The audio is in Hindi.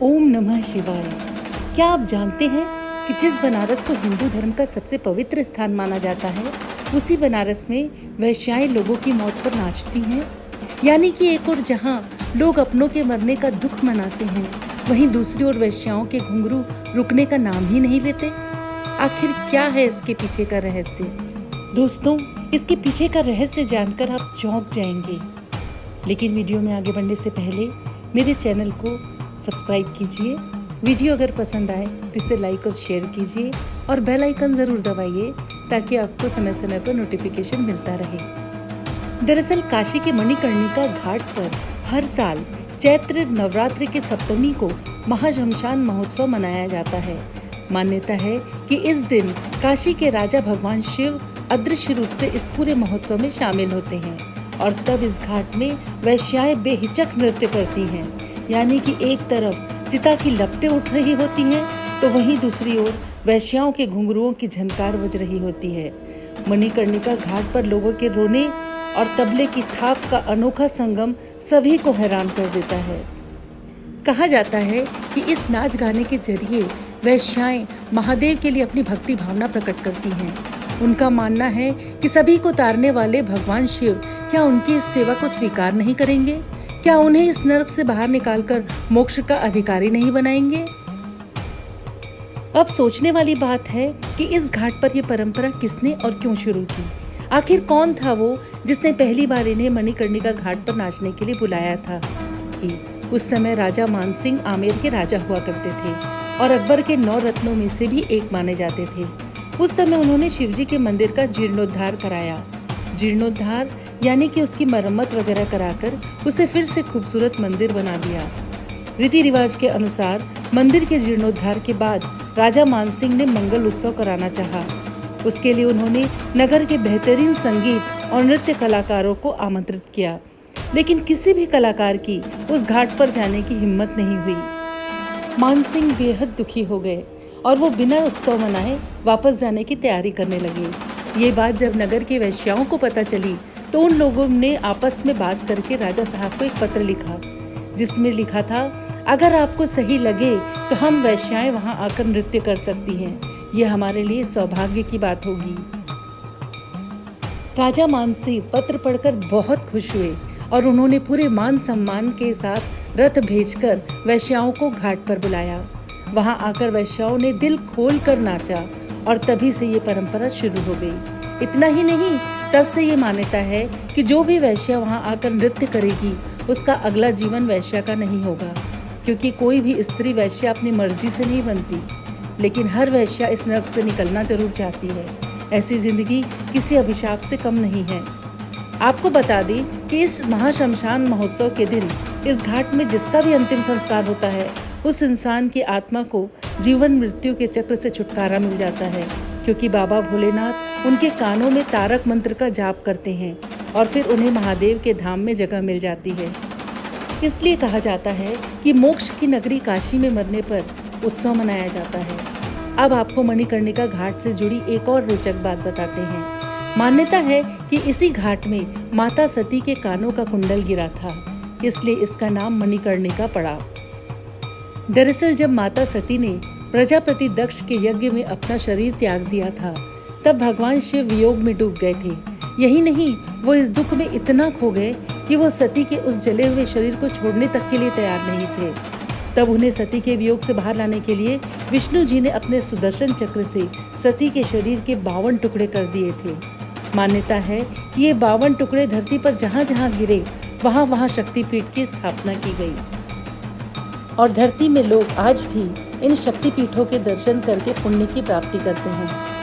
ओम नमः शिवाय। क्या आप जानते हैं कि जिस बनारस को हिंदू धर्म का सबसे पवित्र स्थान माना जाता है, उसी बनारस में वेश्याएं लोगों की मौत पर नाचती हैं। यानी कि एक ओर जहां लोग अपनों के मरने का दुख मनाते हैं, वहीं दूसरी ओर वेश्याओं के घुंघरू रुकने का नाम ही नहीं लेते। आखिर क्या है इसके पीछे का रहस्य? दोस्तों, इसके पीछे का रहस्य जानकर आप चौंक जाएंगे। लेकिन वीडियो में आगे बढ़ने से पहले मेरे चैनल को सब्सक्राइब कीजिए। वीडियो अगर पसंद आए तो इसे लाइक और शेयर कीजिए और बेल आइकन ज़रूर दबाइए ताकि आपको समय समय पर नोटिफिकेशन मिलता रहे। दरअसल काशी के मणिकर्णिका घाट पर हर साल चैत्र नवरात्रि के सप्तमी को महाश्मशान महोत्सव मनाया जाता है। मान्यता है कि इस दिन काशी के राजा भगवान शिव अदृश्य रूप से इस पूरे महोत्सव में शामिल होते हैं और तब इस घाट में वेश्याएं बेहिचक नृत्य करती हैं। यानी कि एक तरफ चिता की लपटें उठ रही होती हैं तो वहीं दूसरी ओर वेश्याओं के घुंघरुओं की झनकार बज रही होती है। मणिकर्णिका घाट पर लोगों के रोने और तबले की थाप का अनोखा संगम सभी को हैरान कर देता है। कहा जाता है कि इस नाच गाने के जरिए वेश्याएं महादेव के लिए अपनी भक्ति भावना प्रकट करती हैं। उनका मानना है कि सभी को तारने वाले भगवान शिव क्या उनकी इस सेवा को स्वीकार नहीं करेंगे? क्या उन्हें इस नरक से बाहर निकालकर मोक्ष का अधिकारी नहीं बनाएंगे? अब सोचने वाली बात है कि इस घाट पर यह परंपरा किसने और क्यों शुरू की। आखिर कौन था वो जिसने पहली बार इन्हें मणिकर्णिका घाट पर नाचने के लिए बुलाया था? कि उस समय राजा मानसिंह आमेर के राजा हुआ करते थे और अकबर के 9 रत्नों में से भी एक माने जाते थे। उस समय उन्होंने शिवजी के मंदिर का जीर्णोद्धार कराया। जीर्णोद्धार यानी कि उसकी मरम्मत वगैरह कराकर उसे फिर से खूबसूरत मंदिर बना दिया। रीति रिवाज के अनुसार मंदिर के जीर्णोद्धार के बाद राजा मानसिंह ने मंगल उत्सव कराना चाहा। उसके लिए उन्होंने नगर के बेहतरीन संगीत और नृत्य कलाकारों को आमंत्रित किया, लेकिन किसी भी कलाकार की उस घाट पर जाने की हिम्मत नहीं हुई। मानसिंह बेहद दुखी हो गए और वो बिना उत्सव मनाए वापस जाने की तैयारी करने लगे। ये बात जब नगर की वेश्याओं को पता चली तो उन लोगों ने आपस में बात करके राजा साहब को एक पत्र लिखा, जिसमें लिखा था, अगर आपको सही लगे तो हम वेश्याएं वहां आकर नृत्य कर सकती हैं। ये हमारे लिए सौभाग्य की बात होगी। राजा मानसिंह पत्र पढ़कर बहुत खुश हुए और उन्होंने पूरे मान सम्मान के साथ रथ भेजकर वेश्याओं को घाट पर बुलाया। वहां आकर वेश्याओं ने दिल खोल कर नाचा और तभी से ये परंपरा शुरू हो गई। इतना ही नहीं, तब से ये मान्यता है कि जो भी वेश्या वहां आकर नृत्य करेगी उसका अगला जीवन वेश्या का नहीं होगा, क्योंकि कोई भी स्त्री वेश्या अपनी मर्जी से नहीं बनती। लेकिन हर वेश्या इस नरक से निकलना जरूर चाहती है। ऐसी जिंदगी किसी अभिशाप से कम नहीं है। आपको बता दें कि इस महाश्मशान महोत्सव के दिन इस घाट में जिसका भी अंतिम संस्कार होता है, उस इंसान की आत्मा को जीवन मृत्यु के चक्र से छुटकारा मिल जाता है, क्योंकि बाबा भोलेनाथ उनके कानों में तारक मंत्र का जाप करते हैं और फिर उन्हें महादेव के धाम में जगह मिल जाती है। इसलिए कहा जाता है कि मोक्ष की नगरी काशी में मरने पर उत्सव मनाया जाता है। अब आपको मणिकर्णिका घाट से जुड़ी एक और रोचक बात बताते हैं। मान्यता है कि इसी घाट में माता सती के कानों का कुंडल गिरा था, इसलिए इसका नाम मणिकर्णिका पड़ा। दरअसल जब माता सती ने प्रजापति दक्ष के यज्ञ में अपना शरीर त्याग दिया था, तब भगवान शिव वियोग में डूब गए थे। यही नहीं, वो इस दुख में इतना खो गए कि वो सती के उस जले हुए शरीर को छोड़ने तक के लिए तैयार नहीं थे। तब उन्हें सती के वियोग से बाहर लाने के लिए विष्णु जी ने अपने सुदर्शन चक्र से सती के शरीर के 52 टुकड़े कर दिए थे। मान्यता है कि ये 52 टुकड़े धरती पर जहाँ जहाँ गिरे वहाँ वहाँ शक्तिपीठ की स्थापना की गई और धरती में लोग आज भी इन शक्तिपीठों के दर्शन करके पुण्य की प्राप्ति करते हैं।